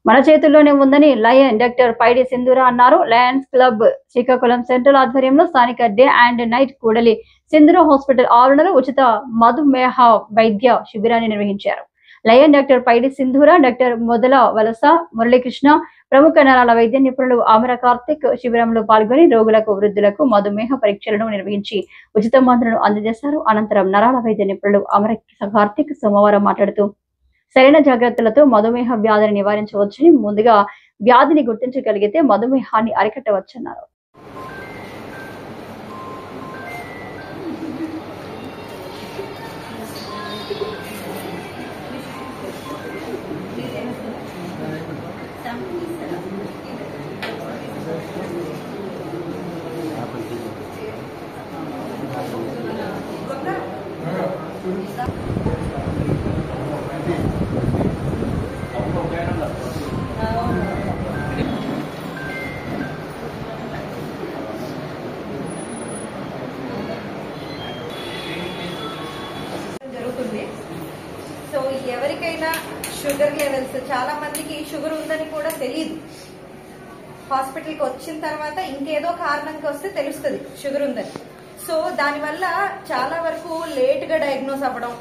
మన చేతుల్లోనే ఉందని లయన్ డాక్టర్ పైడి సింధూర అన్నారు. లయన్స్ క్లబ్ శ్రీకాకుళం సెంట్రల్ ఆధ్వర్యంలో స్థానిక డే అండ్ నైట్ కూడలి సింధూర హాస్పిటల్ ఆవరణలో ఉచిత మధుమేహ వైద్య శిబిరాన్ని నిర్వహించారు. లయన్ డాక్టర్ పైడి సింధూర, డాక్టర్ మొదల వలస మురళీకృష్ణ, ప్రముఖ నరాల వైద్య నిపుణులు అమర కార్తిక్ శిబిరంలో పాల్గొని రోగులకు, వృద్ధులకు మధుమేహ పరీక్షలను నిర్వహించి ఉచిత మందులను అందజేశారు. అనంతరం నరాల వైద్య నిపుణులు అమర కార్తిక్ సోమవారం మాట్లాడుతూ సరైన జాగ్రత్తలతో మధుమేహ వ్యాధిని నివారించవచ్చని, ముందుగా వ్యాధిని గుర్తించగలిగితే మధుమేహాన్ని అరికట్టవచ్చన్నారు. సో ఎవరికైనా షుగర్ లెవెల్స్, చాలా మందికి షుగర్ ఉందని కూడా తెలియదు. హాస్పిటల్కి వచ్చిన తర్వాత ఇంకేదో కారణంకి వస్తే తెలుస్తుంది షుగర్ ఉందని. సో దానివల్ల చాలా వరకు లేట్ గా డయాగ్నోస్ అవ్వడం,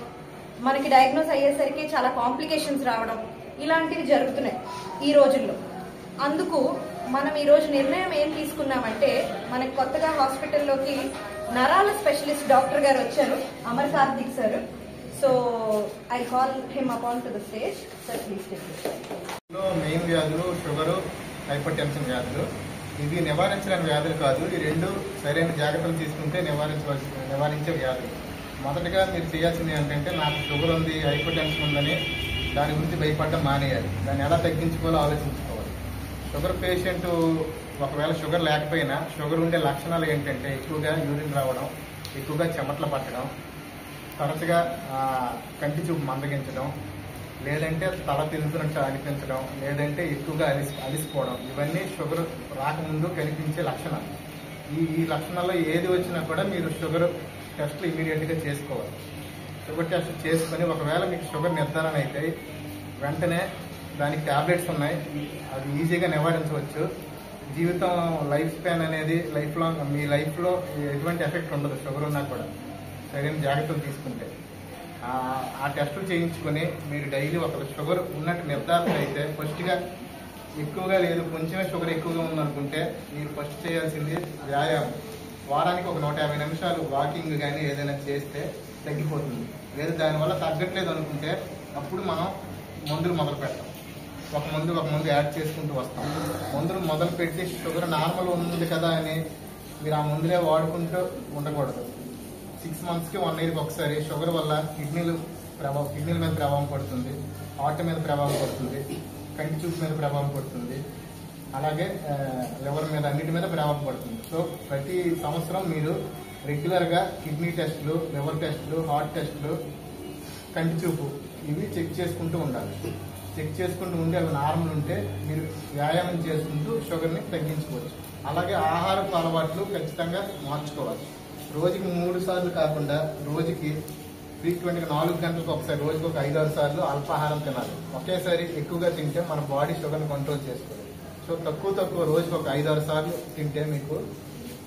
మనకి డయాగ్నోస్ అయ్యేసరికి చాలా కాంప్లికేషన్స్ రావడం, ఇలాంటివి జరుగుతున్నాయి ఈ రోజుల్లో. అందుకు మనం ఈ రోజు నిర్ణయం ఏం తీసుకున్నామంటే, మనకి కొత్తగా హాస్పిటల్లోకి నరాల స్పెషలిస్ట్ డాక్టర్ గారు వచ్చారు, Amar Karthik sir. So I call him upon to the stage. Sir, please take this. Main వ్యాధులు షుగరు, హైపర్ టెన్షన్ వ్యాధులు. ఇవి నివారించలేని వ్యాధులు కాదు. ఈ రెండు సరైన జాగ్రత్తలు తీసుకుంటే నివారించే వ్యాధులు. మొదటగా మీరు చేయాల్సింది ఏంటంటే, నాకు షుగర్ ఉంది, హైపర్ టెన్షన్ ఉందని దాని గురించి భయపడడం మానేయాలి. దాన్ని ఎలా తగ్గించుకోవాలో ఆలోచించుకోవాలి. షుగర్ పేషెంట్ ఒకవేళ షుగర్ లేకపోయినా, షుగర్ ఉండే లక్షణాలు ఏంటంటే ఎక్కువగా యూరిన్ రావడం, ఎక్కువగా చెమటలు పట్టడం, తరచుగా కంటి చూపు మందగించడం, లేదంటే తల తిరుగుతున్నట్టు అనిపించడం, లేదంటే ఎక్కువగా అలిసిపోవడం, ఇవన్నీ షుగర్ రాకముందు కనిపించే లక్షణాలు. ఈ లక్షణాల్లో ఏది వచ్చినా కూడా మీరు షుగర్ టెస్ట్ ఇమీడియట్గా చేసుకోవాలి. షుగర్ టెస్ట్ చేసుకుని ఒకవేళ మీకు షుగర్ నిర్ధారణ అయితే వెంటనే దానికి ట్యాబ్లెట్స్ ఉన్నాయి, అది ఈజీగా నివారించవచ్చు. జీవితం లైఫ్ స్పాన్ అనేది లైఫ్ లాంగ్, మీ లైఫ్లో ఎటువంటి ఎఫెక్ట్ ఉండదు షుగర్ ఉన్నా కూడా, సరైన జాగ్రత్తలు తీసుకుంటే. ఆ టెస్టులు చేయించుకుని మీరు డైలీ ఒక షుగర్ ఉన్నట్టు నిర్ధారణ అయితే, ఫస్ట్గా ఎక్కువగా లేదు, కొంచెమే షుగర్ ఎక్కువగా ఉందనుకుంటే మీరు ఫస్ట్ చేయాల్సింది వ్యాయామం. వారానికి ఒక 150 నిమిషాలు వాకింగ్ కానీ ఏదైనా చేస్తే తగ్గిపోతుంది. లేదు దానివల్ల తగ్గట్లేదు అనుకుంటే అప్పుడు మనం మందులు మొదలు పెడతాం. ఒక మందు యాడ్ చేసుకుంటూ వస్తాం. మందులు మొదలు పెట్టి షుగర్ నార్మల్ ఉంది కదా అని మీరు ఆ మందులే వాడుకుంటూ ఉండకూడదు. 6 monthsకి 1 yearకి ఒకసారి షుగర్ వల్ల కిడ్నీల మీద ప్రభావం పడుతుంది, హార్ట్ మీద ప్రభావం పడుతుంది, కంటి చూపు మీద ప్రభావం పడుతుంది, అలాగే లివర్ మీద, అన్నిటి మీద ప్రభావం పడుతుంది. సో ప్రతి సంవత్సరం మీరు రెగ్యులర్గా కిడ్నీ టెస్టులు, లివర్ టెస్టులు, హార్ట్ టెస్టులు, కంటి చూపు ఇవి చెక్ చేసుకుంటూ ఉండాలి. చెక్ చేసుకుంటూ ఉంటే అవి నార్మల్ ఉంటే మీరు వ్యాయామం చేసుకుంటూ షుగర్ని తగ్గించుకోవచ్చు. అలాగే ఆహారపు అలవాట్లు ఖచ్చితంగా మార్చుకోవాలి. రోజుకి 3 సార్లు కాకుండా రోజుకి ఫ్రీక్వెంట్గా 4 గంటలకు ఒకసారి, రోజుకి ఒక 5-6 సార్లు అల్పాహారం తినాలి. ఒకేసారి ఎక్కువగా తింటే మన బాడీ షుగర్ని కంట్రోల్ చేసుకోవాలి. సో తక్కువ రోజుకి ఒక 5-6 సార్లు తింటే మీకు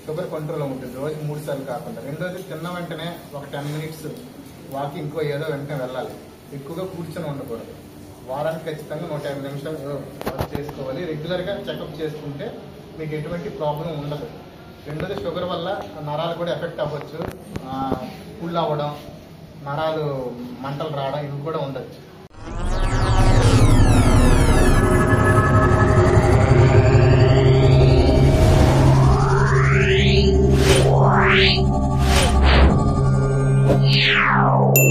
షుగర్ కంట్రోల్లో ఉంటుంది, రోజుకి 3 సార్లు కాకుండా. రెండోది, తిన్న వెంటనే ఒక 10 minutes వాకింగ్ ఇంకో ఏదో వెంటనే వెళ్ళాలి. ఎక్కువగా కూర్చొని ఉండకూడదు. వారానికి ఖచ్చితంగా 150 నిమిషాలు వర్క్ చేసుకోవాలి. రెగ్యులర్గా చెకప్ చేసుకుంటే మీకు ఎటువంటి ప్రాబ్లం ఉండదు. రెండోది, షుగర్ వల్ల నరాలు కూడా ఎఫెక్ట్ అవ్వచ్చు, పుల్ అవ్వడం, నరాలు మంటలు రావడం, ఇవి కూడా ఉండొచ్చు. Yeah.